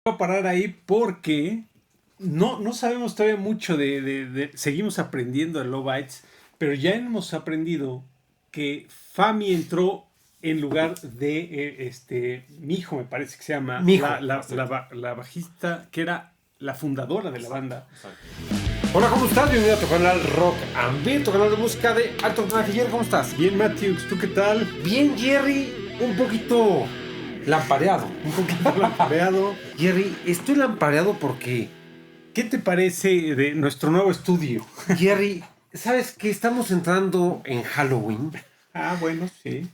a parar ahí porque no sabemos todavía mucho seguimos aprendiendo de Love Bites, pero ya hemos aprendido que Fami entró en lugar de Mijo, me parece que se llama, Mijo, la bajista que era la fundadora de la banda. Hola, ¿cómo estás? Bienvenido a tu canal Rock and Beer, tu canal de música de alto tonelaje. Jerry, ¿cómo estás? Bien, Matthews, ¿tú qué tal? Bien, Jerry, un poquito lampareado. Un poquito lampareado. Jerry, estoy lampareado porque... ¿Qué te parece de nuestro nuevo estudio? Jerry, ¿sabes que estamos entrando en Halloween? Ah, bueno, sí.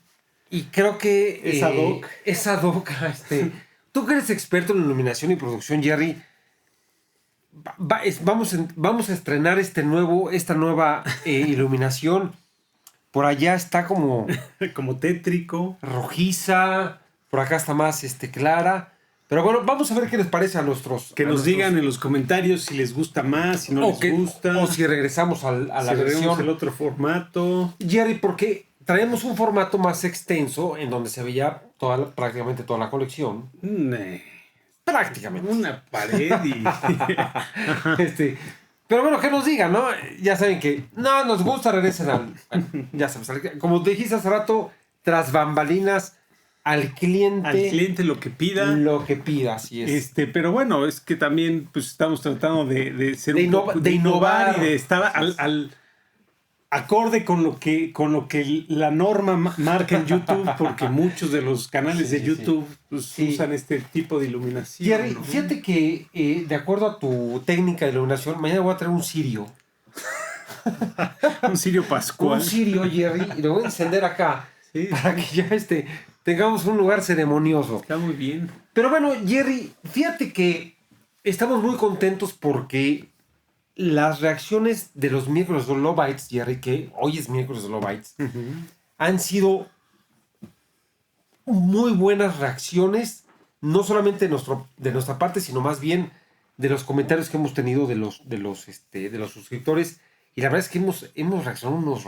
Y creo que... Es ad hoc. Es ad hoc. Tú que eres experto en iluminación y producción, Jerry, vamos a estrenar esta nueva iluminación. Por allá está como Como tétrico. rojiza, por acá está más clara. Pero bueno, vamos a ver qué les parece a nuestros... Que nos digan en los comentarios si les gusta más, si no les gusta. O si regresamos a la versión. El otro formato. Jerry, porque traemos un formato más extenso en donde se veía prácticamente toda la colección. Prácticamente. Una pared y... Pero bueno, que nos digan, ¿no? Ya saben que no nos gusta, regresen al... Ya sabes, como dijiste hace rato, tras bambalinas, al cliente lo que pida. Lo que pida, así es. Pero bueno, es que también pues estamos tratando de ser de innovar y de estar al acorde con lo que la norma marca en YouTube, porque muchos de los canales de YouTube pues, usan este tipo de iluminación. Jerry, ¿no? Fíjate que de acuerdo a tu técnica de iluminación, mañana voy a traer un cirio. Un cirio pascual. Un cirio, Jerry, y lo voy a encender acá. Sí, para que ya tengamos un lugar ceremonioso. Está muy bien. Pero bueno, Jerry, fíjate que estamos muy contentos porque las reacciones de los miércoles de Love Bites, Jerry, que hoy es miércoles de Love Bites, han sido muy buenas reacciones, no solamente de nuestra parte, sino más bien de los comentarios que hemos tenido de los suscriptores. Y la verdad es que hemos reaccionado a unos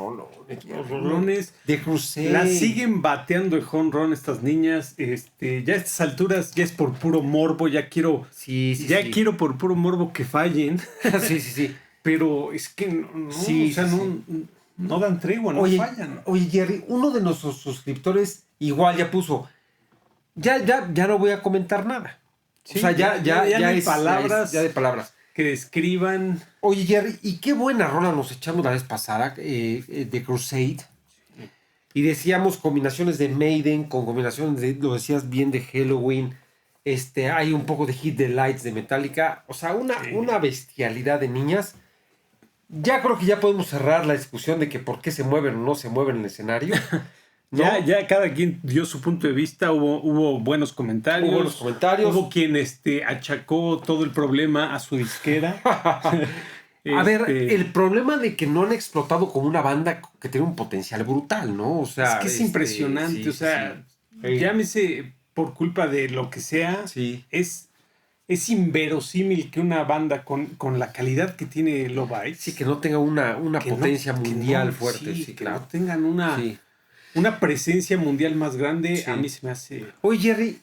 rolones de Crusade. La siguen bateando de home run estas niñas. Ya a estas alturas ya es por puro morbo. Ya quiero. Quiero por puro morbo que fallen. Sí. Pero es que no dan tregua, no fallan. Oye, Jerry, uno de nuestros suscriptores igual ya puso. Ya no voy a comentar nada. Sí, o sea, ya de palabras. Ya de palabras. Que describan. Oye, Jerry, y qué buena rola nos echamos la vez pasada de Crusade. Sí. Y decíamos combinaciones de Maiden con combinaciones lo decías bien, de Halloween. Hay un poco de Hit the Lights de Metallica. O sea, una bestialidad de niñas. Ya creo que ya podemos cerrar la discusión de que por qué se mueven o no se mueven en el escenario. ¿No? Ya cada quien dio su punto de vista, hubo buenos comentarios. Hubo quien achacó todo el problema a su disquera. A ver, el problema de que no han explotado como una banda que tiene un potencial brutal, ¿no? O sea, es que es impresionante, llámese por culpa de lo que sea, es inverosímil que una banda con la calidad que tiene Love Bites, sí, que no tenga una potencia mundial fuerte, que no tengan una presencia mundial más grande, a mí se me hace... Oye, Jerry,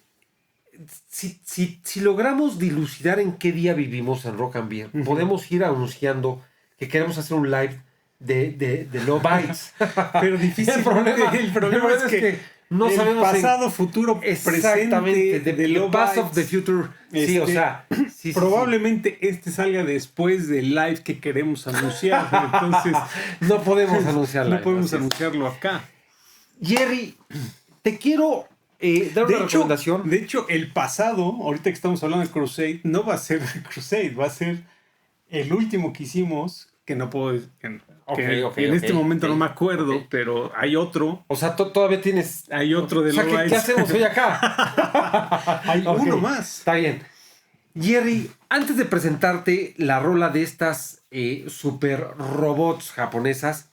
si logramos dilucidar en qué día vivimos en Rock and Beer, podemos ir anunciando que queremos hacer un live de Love Bites. Pero difícil. El problema es que no sabemos pasado, futuro, presente de Love Bites. Of the Future. Probablemente salga después del live que queremos anunciar. Entonces, no podemos anunciarlo. No podemos anunciarlo acá. Jerry, te quiero dar una recomendación. De hecho, el pasado, ahorita que estamos hablando de Crusade, no va a ser Crusade, va a ser el último que hicimos, que no puedo... en este momento no me acuerdo, pero hay otro. O sea, todavía tienes... Hay otro de Love Bites. ¿Qué hacemos hoy acá? Hay uno más. Está bien. Jerry, antes de presentarte la rola de estas super robots japonesas,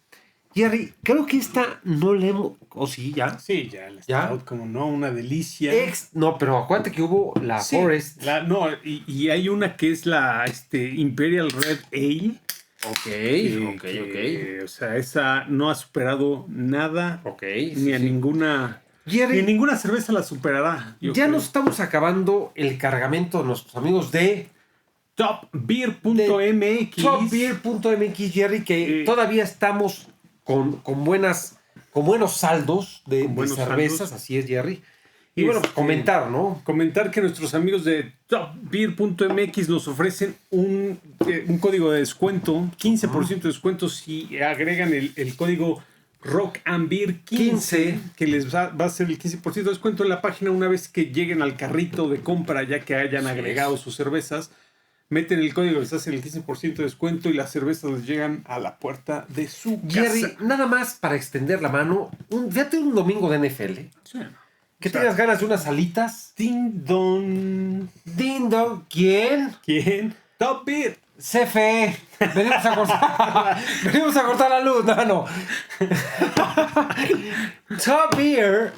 Jerry, creo que esta no le hemos... ¿O sí, ya? Sí, ya. ¿Ya? Como no, una delicia. No, pero acuérdate que hubo la Forest. Y hay una que es la Imperial Red Ale. Ok. O sea, esa no ha superado nada. Ok. Ni a ninguna Jerry, y ninguna cerveza la superará. ya creo. nos estamos acabando el cargamento de nuestros amigos de Topbeer.mx. Topbeer.mx, Jerry, que todavía estamos con buenos saldos de buenos cervezas, saldos. así es, Jerry. Y bueno, pues, comentar, ¿no? Comentar que nuestros amigos de Topbeer.mx nos ofrecen un código de descuento, 15% de descuento si agregan el código Rock and Beer 15, que les va a hacer el 15% de descuento en la página una vez que lleguen al carrito de compra, ya que hayan agregado sus cervezas. Meten el código, les hacen el 15% de descuento y las cervezas les llegan a la puerta de su Jerry, casa. nada más para extender la mano, fíjate un domingo de NFL. Sí. Que tengas ganas de unas alitas. Ding dong. Ding dong. ¿Quién? ¿Quién? Top Beer. CFE. Venimos a cortar la luz. No. Top Beer.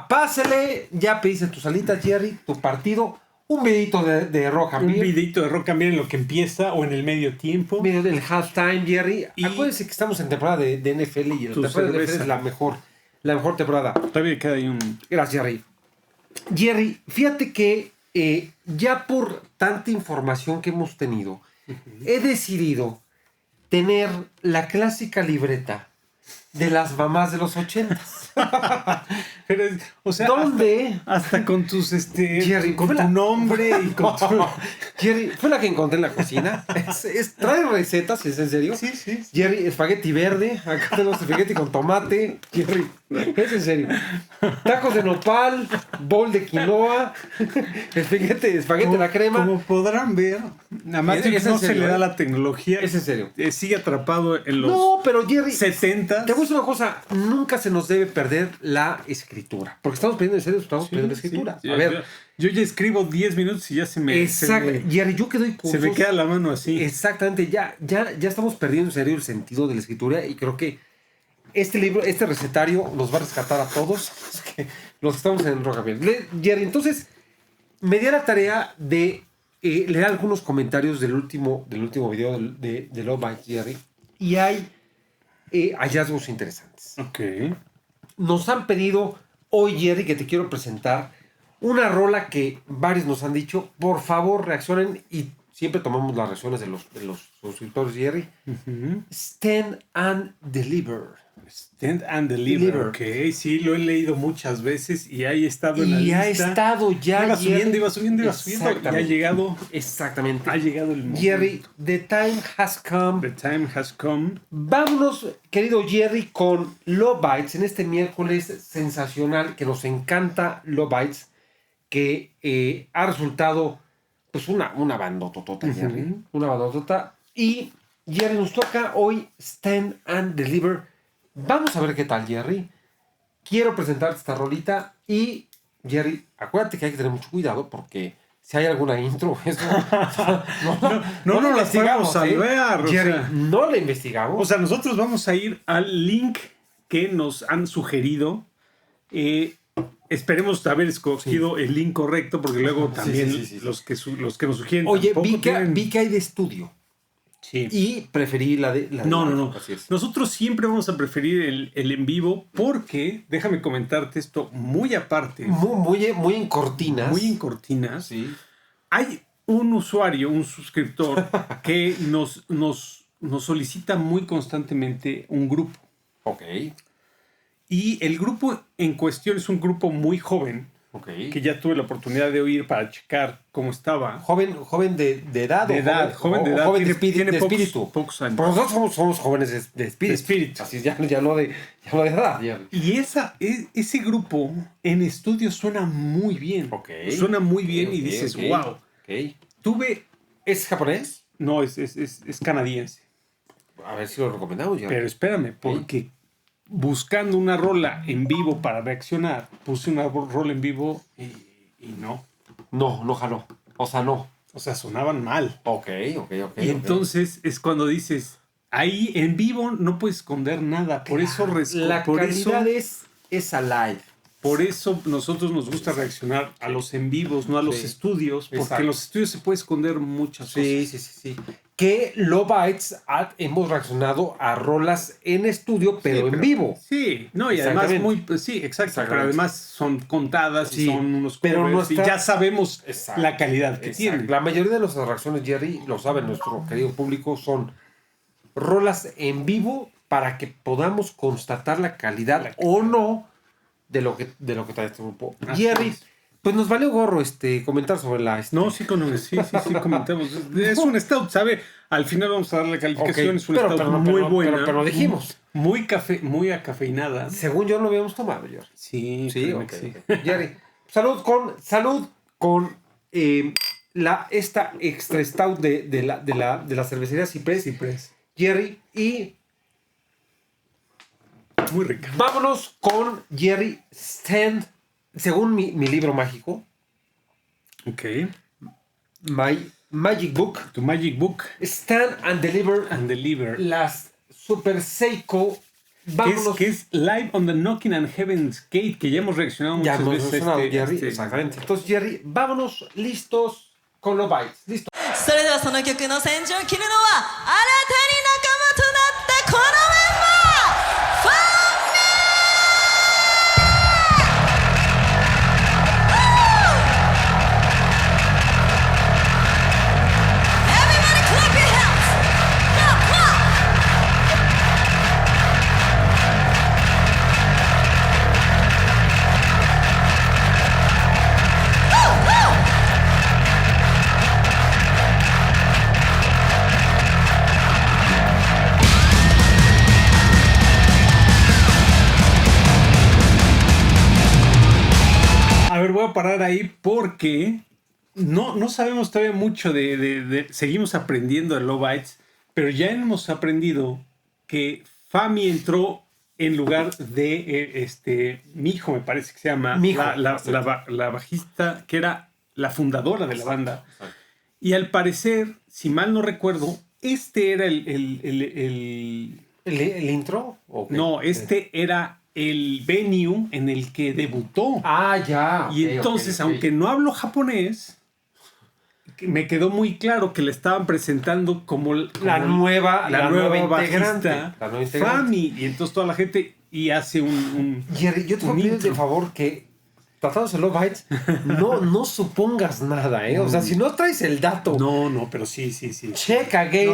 Pásale. Ya pediste tus alitas, Jerry. Tu partido. Un videito de Rock and Un Beer. videito de Rock and Beer en lo que empieza o en el medio tiempo. Un video del halftime, Jerry. Y acuérdense que estamos en temporada de NFL y la tu temporada de NFL cerveza. es la mejor temporada. Todavía queda ahí un... Gracias, Jerry. Jerry, fíjate que ya por tanta información que hemos tenido, he decidido tener la clásica libreta de las mamás de los 80s. Pero, o sea, ¿Dónde? hasta con tus Jerry, con fue tu nombre y con tu... Jerry, fue la que encontré en la cocina. Trae recetas, ¿es en serio? Sí. Jerry, espagueti verde. Acá tenemos espagueti con tomate. Jerry, es en serio. Tacos de nopal, bowl de quinoa, espagueti a la crema. Como podrán ver, nada más Es en no se serio, le da la tecnología. Es en serio. Sigue atrapado en los No, pero Jerry, 70. te voy a decir una cosa, nunca se nos debe perder la escritura. Porque estamos perdiendo en serio, estamos perdiendo la escritura. Sí. A ver. Yo ya escribo 10 minutos y ya Exacto. Jerry, yo que doy cursos. se me queda la mano así. Exactamente, ya estamos perdiendo en serio el sentido de la escritura y creo que este libro, este recetario nos va a rescatar a todos los que estamos en Rock and Beer. Jerry, entonces me di a la tarea de leer algunos comentarios del último video de Love Bites, Jerry, y hay hallazgos interesantes. Ok. Nos han pedido hoy, Jerry, que te quiero presentar una rola que varios nos han dicho, por favor reaccionen y siempre tomamos las reacciones de los suscriptores, Jerry. Stand and Deliver. Stand and Deliver. Ok, sí, lo he leído muchas veces y ahí ha estado en la lista. Y ha estado ya. Iba subiendo y ha llegado. Exactamente. Ha llegado el momento. Jerry, the time has come. The time has come. Vámonos, querido Jerry, con Love Bites en este miércoles sensacional que nos encanta Love Bites, que ha resultado pues una bandototota, Jerry. Una bandotota. Y Jerry, nos toca hoy Stand and Deliver. Vamos a ver qué tal, Jerry. Quiero presentarte esta rolita y, Jerry, acuérdate que hay que tener mucho cuidado porque si hay alguna intro, eso no la la podemos salvar. Jerry, O sea, no la investigamos. o sea, nosotros vamos a ir al link que nos han sugerido. Esperemos haber escogido el link correcto porque luego también sí. Los que nos sugieren. Oye, tampoco vi que hay de estudio. Sí. Y preferí la de... No. Así es. Nosotros siempre vamos a preferir el en vivo porque, déjame comentarte esto muy aparte. Muy en cortinas. Muy en cortinas. Sí. Hay un usuario, un suscriptor, que nos solicita muy constantemente un grupo. Ok. Y el grupo en cuestión es un grupo muy joven, Ok. que ya tuve la oportunidad de oír para checar cómo estaba. Joven de edad. De edad, joven de edad. Joven de Tiene espíritu. pocos años. Pero nosotros somos jóvenes de espíritu. De espíritu. Así es, ya no de edad. Ya. Y ese grupo en estudio suena muy bien. Ok. Suena muy bien Ok, y dices, ok. wow. Ok. Tuve... ¿Es japonés? No, es canadiense. A ver si lo recomendamos ya. Pero espérame, porque buscando una rola en vivo para reaccionar, puse una rola en vivo y no. No jaló. O sea, no. O sea, sonaban mal. Ok. Y entonces es cuando dices, ahí en vivo no puedes esconder nada. Por eso la calidad es alive. Por eso nosotros nos gusta reaccionar a los en vivos, no a los estudios, porque Exacto. en los estudios se puede esconder muchas cosas. Sí. que Lobites hemos reaccionado a rolas en estudio, pero en vivo. Sí, no, y además sí, exacto, pero además son contadas y son unos covers y ya sabemos la calidad que tienen. La mayoría de nuestras reacciones, Jerry, lo sabe nuestro querido público, son rolas en vivo para que podamos constatar la calidad o no de lo que trae este grupo. Jerry, pues nos valió gorro comentar sobre la... No, sí comentamos. Es un stout, ¿sabe? Al final vamos a darle calificación. Es un stout muy buena. Pero lo dijimos. Muy acafeinada. Según yo lo habíamos tomado, Jerry. Sí, okay. Jerry, salud con esta extra stout de la cervecería Ciprés. Jerry, y... Muy rica. Vámonos con Jerry Stand. Según mi libro mágico. Ok. My Magic Book. Tu Magic Book. Stand and Deliver. Las Super Seiko. Vámonos. Que es Live on the Knocking on Heaven's Gate, que ya hemos reaccionado muchas veces. Jerry. Exactamente. Entonces, Jerry, vámonos listos con los bytes. Listo. それではその曲の先陣を切るのは新たに仲間となったこのメンバーファンミー Everybody clap your hands! Clap, clap! Woo, woo! A ver, voy a parar ahí porque no sabemos todavía mucho seguimos aprendiendo de Lobites, pero ya hemos aprendido que Fami entró en lugar de Mijo, me parece que se llama, la bajista, que era la fundadora de la banda. Y al parecer, si mal no recuerdo, era el intro. ¿Okay? No, era el venue en el que debutó. Ah, ya. Y entonces, aunque no hablo japonés, me quedó muy claro que le estaban presentando como la nueva bajista, Fami. Y entonces toda la gente hace un Jerry, yo te voy a pedir de favor que, tratándose de Lobites, no supongas nada, ¿eh? O sea, si no traes el dato. No, pero sí. Check again.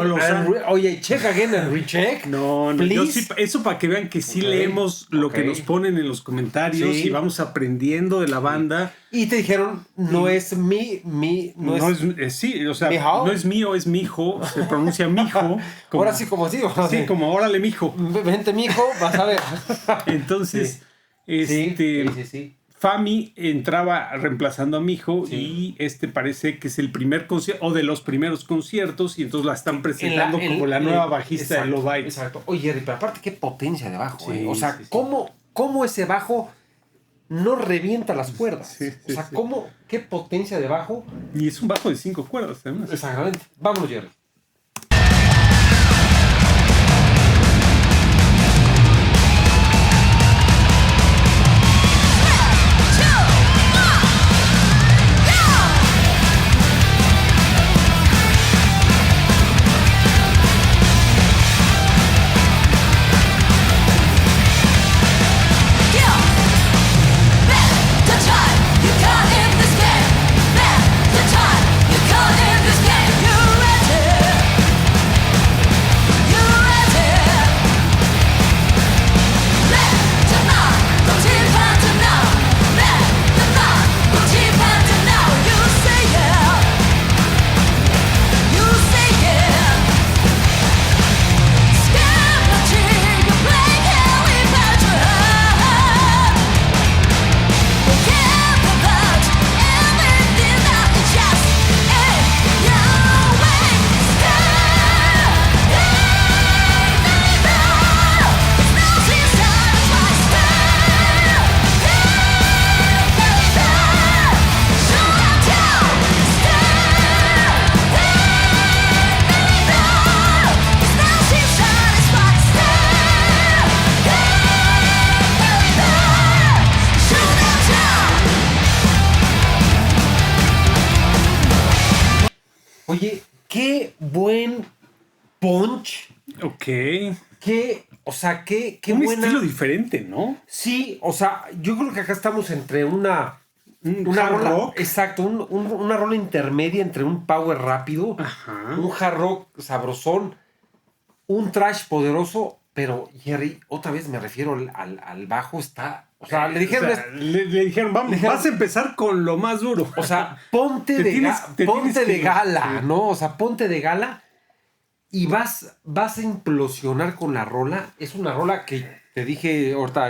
Check again and recheck. No, yo sí, eso para que vean que sí leemos lo que nos ponen en los comentarios y vamos aprendiendo de la banda. Y te dijeron, no es no es mío, es mijo, se pronuncia mijo. Ahora sí, como digo. Sí, como órale, mijo. Vente, mijo, vas a ver. Entonces, sí. Fami entraba reemplazando a Mijo y parece que es el primer concierto o de los primeros conciertos y entonces la están presentando como la nueva bajista de Lobites. Exacto. Oye, Jerry, pero aparte qué potencia de bajo, ¿eh? O sea, ¿cómo ese bajo no revienta las cuerdas? O sea, qué potencia de bajo. Y es un bajo de 5 cuerdas, además. Exactamente. Vámonos, Jerry. You got in this game. You ready? Ok. O sea, qué Un buena. estilo diferente, ¿no? Sí, o sea, yo creo que acá estamos entre una hard rola, rock. exacto, una rola intermedia entre un power rápido, Ajá. un hard rock sabrosón, un trash poderoso, pero Jerry, otra vez me refiero al bajo, está, o sea, le dijeron, O sea, le dijeron, vamos, le dijeron- vas a empezar con lo más duro. o sea, ponte Te de, tienes- te ponte tienes de que- gala, sí. ¿no? O sea, ponte de gala y vas a implosionar con la rola. Es una rola que te dije ahorita,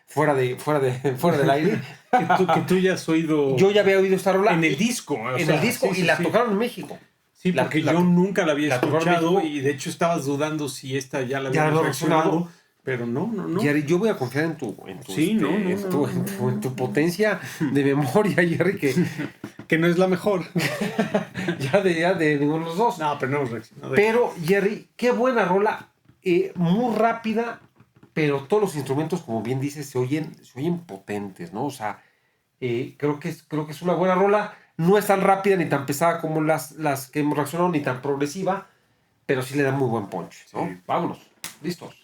fuera del aire. que tú ya has oído Yo ya había oído esta rola en el disco. o en sea, el disco sí, y sí, la sí. tocaron en México. Sí, La- porque la- yo nunca la había la tocaron en escuchado México. y de hecho estabas dudando si esta ya la Ya habíamos había reaccionado, reaccionado. pero no. Jerry, yo voy a confiar en tu, Sí, no, en tu potencia de memoria, Jerry, que Que no es la mejor. ya de ninguno de los dos. No, pero no hemos reaccionado. Pero, Jerry, qué buena rola, muy rápida, pero todos los instrumentos, como bien dices, se oyen potentes, ¿no? O sea, creo que es una buena rola. No es tan rápida ni tan pesada como las que hemos reaccionado, ni tan progresiva, pero sí le da muy buen punch, ¿no? Sí. Vámonos, listos.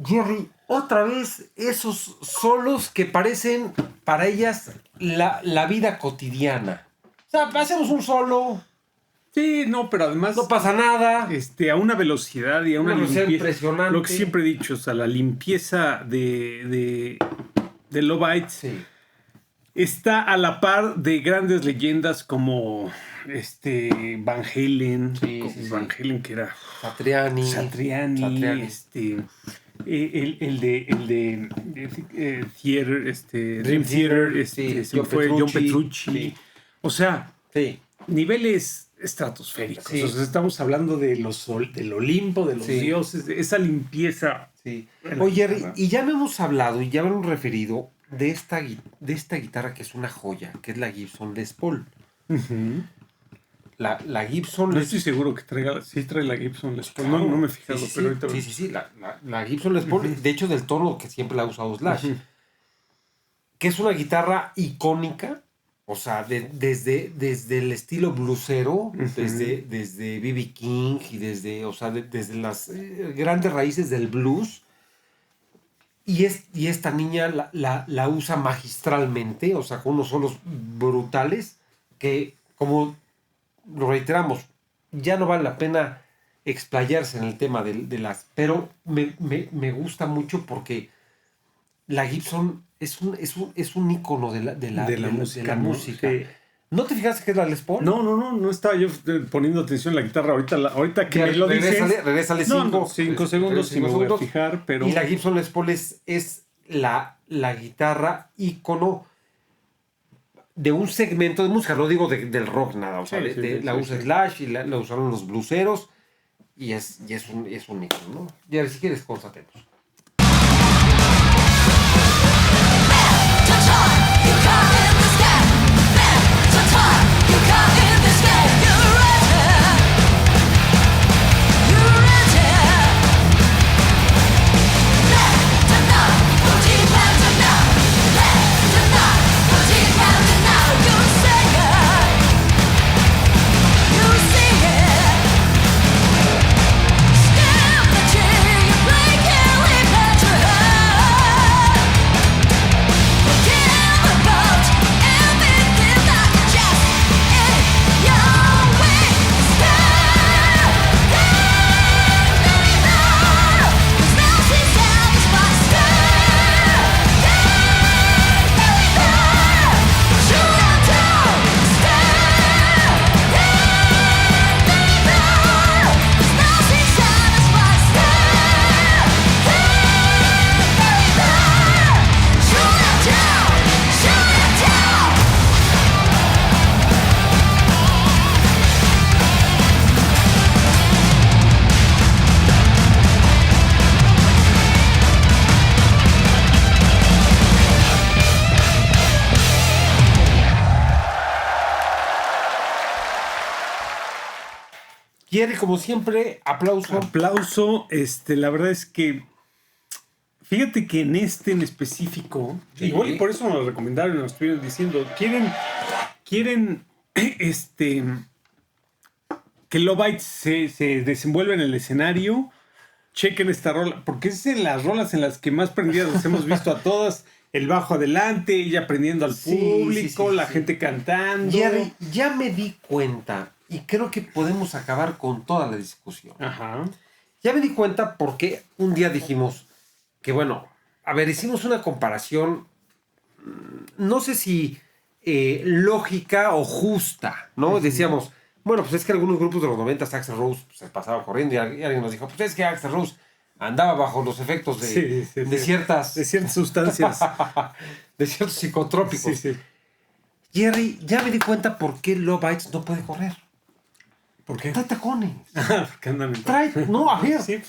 Jerry, otra vez esos solos que parecen para ellas la vida cotidiana. O sea, hacemos un solo, Sí, no, pero además no pasa nada. a una velocidad y a una Una velocidad limpieza. impresionante. Lo que siempre he dicho, o sea, la limpieza de Lovites Sí. está a la par de grandes leyendas como Van Halen, Sí, como sí, sí. Van Halen que era Satriani. Satriani, el de Theater, Dream Theater, sí, se me John fue John Petrucci, Petrucci. sí. O sea, Sí. niveles estratosféricos. Sí. O sea, estamos hablando del Olimpo, de los Sí. dioses, de esa limpieza. Sí. En la Oye, Jerry, guitarra. y ya no hemos hablado y ya hemos referido de esta guitarra que es una joya, que es la Gibson Les Paul. La Gibson No Les estoy seguro que traiga, sí trae la Gibson Les Paul. Claro. No me he fijado, Sí, sí, pero sí. ahorita. Sí. La Gibson Les Paul, de hecho, del tono que siempre la ha usado Slash. Ujú. Que es una guitarra icónica, o sea, desde el estilo bluesero, desde B.B. King y desde las grandes raíces del blues. Y esta niña la usa magistralmente, o sea, con unos solos brutales que, como lo reiteramos, ya no vale la pena explayarse en el tema de las... Pero me gusta mucho porque la Gibson es un ícono de la música. Sí. ¿No te fijaste que es la Les Paul? No estaba yo poniendo atención en la guitarra. Ahorita que me lo dices... Regrésale No, 5 segundos sí me voy a fijar, pero... Y la Gibson Les Paul es la guitarra ícono de un segmento de música, no digo del rock nada, o sea, la usa Slash y la usaron los blueseros y es un ícono, ¿no? Y a ver, si quieres, constatemos. Jerry, como siempre, aplauso. Aplauso, la verdad es que fíjate que en específico, sí, igual y por eso nos lo recomendaron y nos estuvieron diciendo, quieren que Lovites se desenvuelva en el escenario, chequen esta rola, porque es en las rolas en las que más prendidas las hemos visto a todas, el bajo adelante, ella aprendiendo al público, la gente cantando. Jerry, ya me di cuenta y creo que podemos acabar con toda la discusión. Ajá. Ya me di cuenta porque un día dijimos que, bueno, a ver, hicimos una comparación, no sé si lógica o justa, ¿no? Uh-huh. Decíamos, bueno, pues es que algunos grupos de los 90 Axl Rose se pasaba corriendo y alguien nos dijo, pues es que Axl Rose andaba bajo los efectos de ciertas sustancias. De ciertos psicotrópicos. Sí. Jerry, ya me di cuenta por qué Lovites no puede correr. ¿Por qué? Trae tacones. Porque andan en no, a ver. Sí.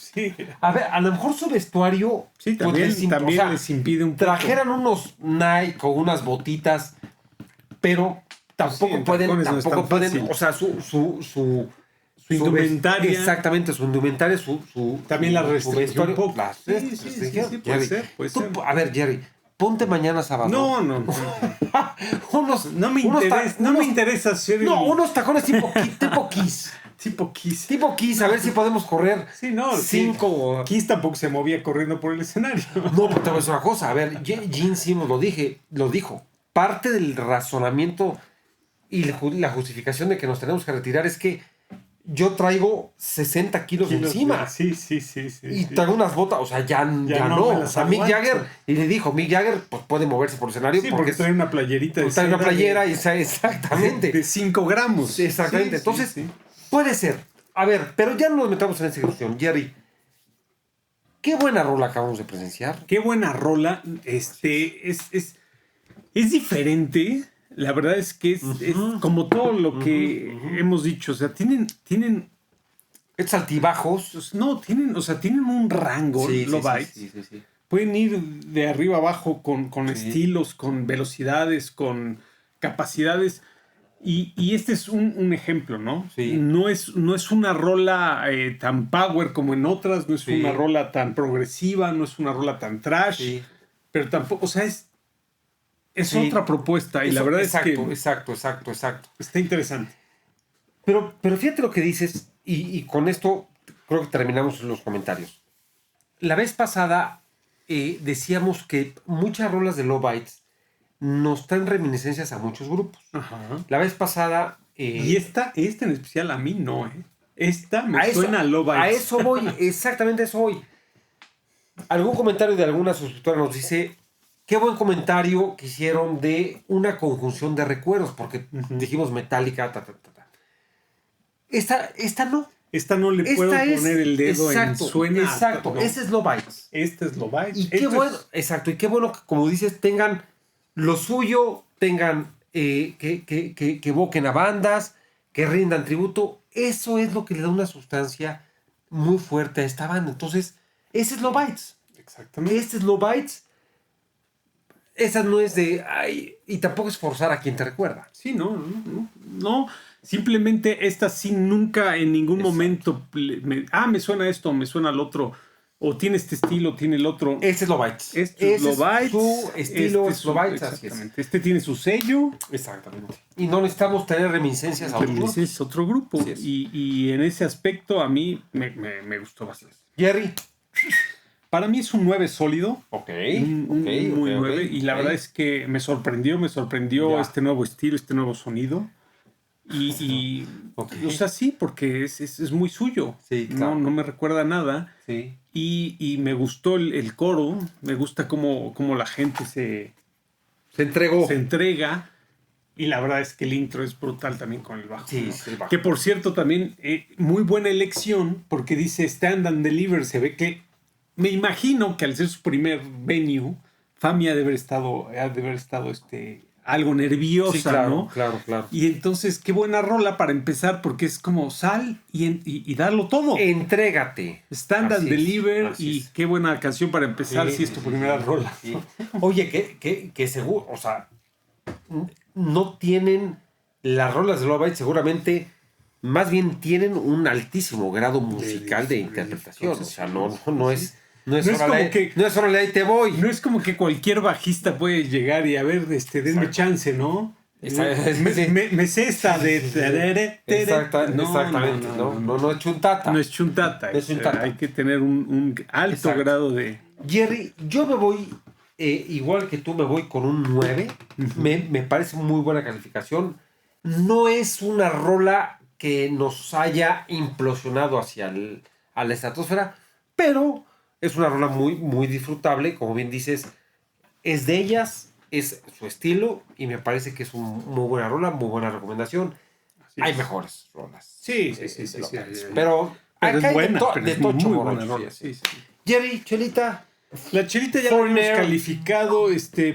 A ver, a lo mejor su vestuario... Sí, también o sea, les impide un poco. Trajeran unos Nike con unas botitas, pero tampoco pueden... O sea, su indumentaria. Exactamente, su indumentaria, también la restringió un poco. Sí, puede ser. A ver, Jerry, ponte mañana sábado. No. No me interesa ser unos tacones tipo Kiss. Tipo Kiss, a ver si podemos correr. Sí, no. 5. Kiss tampoco se movía corriendo por el escenario. No, pero te voy a decir una cosa. A ver, Gene Simmons lo dijo. Parte del razonamiento y la justificación de que nos tenemos que retirar es que yo traigo 60 kilos encima. Sí. Y traigo unas botas, o sea, ya no. O sea, Mick Jagger, y le dijo, Mick Jagger pues puede moverse por el escenario. Sí, porque trae una playerita. Trae una playera, exactamente. De 5 gramos. Exactamente. Entonces, puede ser. A ver, pero ya no nos metamos en esa discusión. Jerry, qué buena rola acabamos de presenciar. Qué buena rola. Es diferente. La verdad es que es como todo lo que hemos dicho. O sea, tienen estos altibajos. No, tienen un rango. Sí. Pueden ir de arriba abajo con estilos, con velocidades, con capacidades. Y este es un ejemplo, ¿no? Sí. No es una rola tan power como en otras. No es una rola tan progresiva. No es una rola tan trash. Sí. Pero tampoco, o sea, es otra propuesta y la verdad es que... Exacto. Está interesante. Pero fíjate lo que dices y con esto creo que terminamos los comentarios. La vez pasada decíamos que muchas rolas de Lovites nos traen reminiscencias a muchos grupos. Ajá. La vez pasada... y esta en especial a mí no, Esta me suena a Love Bites. A eso voy, exactamente a eso voy. Algún comentario de alguna suscriptora nos dice, qué buen comentario que hicieron de una conjunción de recuerdos, porque dijimos Metallica, Esta no. Esta no le puedo poner el dedo exacto, en suena. Exacto, No. ese es Love Bites. Este es Love Bites. Y qué bueno, exacto, y qué bueno que, como dices, tengan lo suyo, tengan que evoquen a bandas, que rindan tributo. Eso es lo que le da una sustancia muy fuerte a esta banda. Entonces, ese es Love Bites. Exactamente. Este es Love Bites. Esa no es de, ay, y tampoco es forzar a quien te recuerda. Sí, no. Simplemente esta sí nunca en ningún momento me suena esto, me suena al otro. O tiene este estilo, tiene el otro. Este es Love Bites. Este es Love Bites. Su estilo Este es Love Bites. Así es. Exactamente. Este tiene su sello. Exactamente. Y no necesitamos tener reminiscencias a otros grupos. Ese es otro grupo. Así es. Y en ese aspecto a mí me gustó bastante. Jerry. Para mí es un 9 sólido. Ok. Muy 9. Y la verdad es que me sorprendió Ya. este nuevo estilo, este nuevo sonido. Y o sea, sí, porque es muy suyo. Sí, claro. No me recuerda a nada. Sí. Y me gustó el coro. Me gusta cómo la gente Se entregó. se entrega. Y la verdad es que el intro es brutal también con el bajo. Sí, ¿no? es el bajo. Que por cierto también muy buena elección porque dice Stand and Deliver. Se ve que me imagino que al ser su primer venue, Fami ha de haber estado algo nerviosa, Sí, claro, ¿no? claro. Y entonces qué buena rola para empezar porque es como sal y darlo todo. Entrégate. Stand and Así es, Deliver así y es. qué buena canción para empezar Sí, si es tu sí, primera sí, rola. sí. Oye, que seguro, o sea, no tienen las rolas de Love Bites, seguramente, más bien tienen un altísimo grado musical de interpretación. O sea, no es órale, ahí te voy. No es como que cualquier bajista puede llegar y a ver, denme chance, ¿no? Me sé esta de... Exactamente, no es chuntata. No es chuntata. No es chuntata. Hay que tener un alto Exacto. grado de... Jerry, yo me voy, igual que tú, me voy con un 9. Me parece muy buena calificación. No es una rola que nos haya implosionado a la estratosfera, pero es una rola muy, muy disfrutable. Como bien dices, es de ellas, es su estilo, y me parece que es una muy buena rola, muy buena recomendación. Así Hay es. mejores rolas. Sí. Pero Pero acá es buena, hay pero de es tocho muy morocho, buena rola. sí. Sí. Jerry, Chelita. La chelita ya la hemos Foreigner. calificado,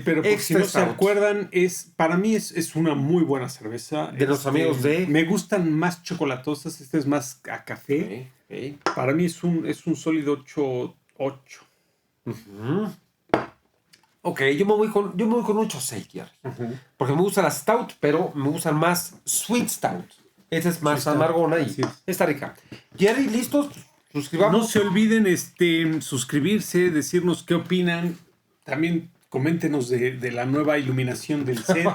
pero por si Extra no se stout. acuerdan, para mí es una muy buena cerveza. De los amigos de... Me gustan más chocolatosas, este es más a café. Ok. Para mí es un sólido 8. Ok, yo me voy con un 8-6, Jerry. Porque me gusta la stout, pero me gustan más sweet stout. Esta es más Sí, está. amargona y Así es. está rica. Jerry, ¿listos? Suscribamos. No se olviden suscribirse, decirnos qué opinan. También coméntenos de la nueva iluminación del set.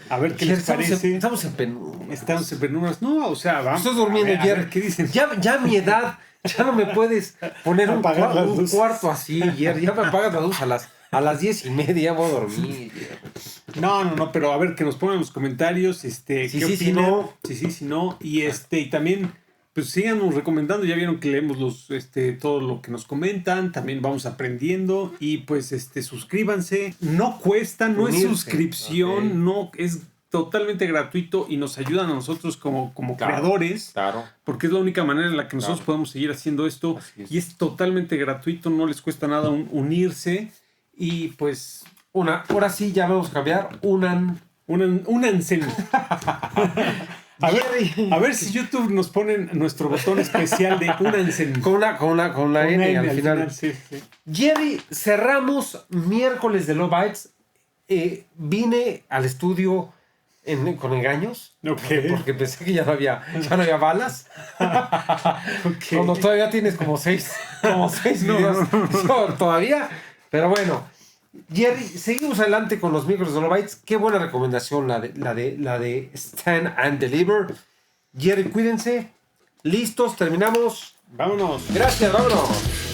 A ver qué les parece. Estamos en penumbra. Estamos en penumbras. No, o sea, vamos. Estoy durmiendo, a ver, Jerry. ¿qué dicen? Ya a mi edad, ya no me puedes poner un Apagar las luces. cuarto así, Jerry. Ya me apagas la luz a las 10:30, ya voy a dormir, Jerry. No, pero a ver, que nos pongan en los comentarios, qué sí, opinan. si no. Si no. Y y también, pues síganos recomendando, ya vieron que leemos todo lo que nos comentan, también vamos aprendiendo, y pues suscríbanse, no cuesta, no es Unirse. suscripción, Ok. no, es totalmente gratuito y nos ayudan a nosotros como Claro. creadores. Claro. Porque es la única manera en la que nosotros Claro. podemos seguir haciendo esto. Así es. Y es totalmente gratuito, no les cuesta nada unirse. Y pues, Ahora sí, ya vamos a cambiar. únanse. Jerry. A ver si YouTube nos ponen nuestro botón especial de únanse. Con la N al final. Sí. Jerry, cerramos miércoles de Love Bites. Vine al estudio con engaños. Ok. Porque pensé que ya no había balas. Cuando todavía tienes como seis videos. No, todavía. Pero bueno. Jerry, seguimos adelante con los miércoles de Love Bites. Qué buena recomendación la de Stand and Deliver. Jerry, cuídense. Listos, terminamos. Vámonos. Gracias, vámonos.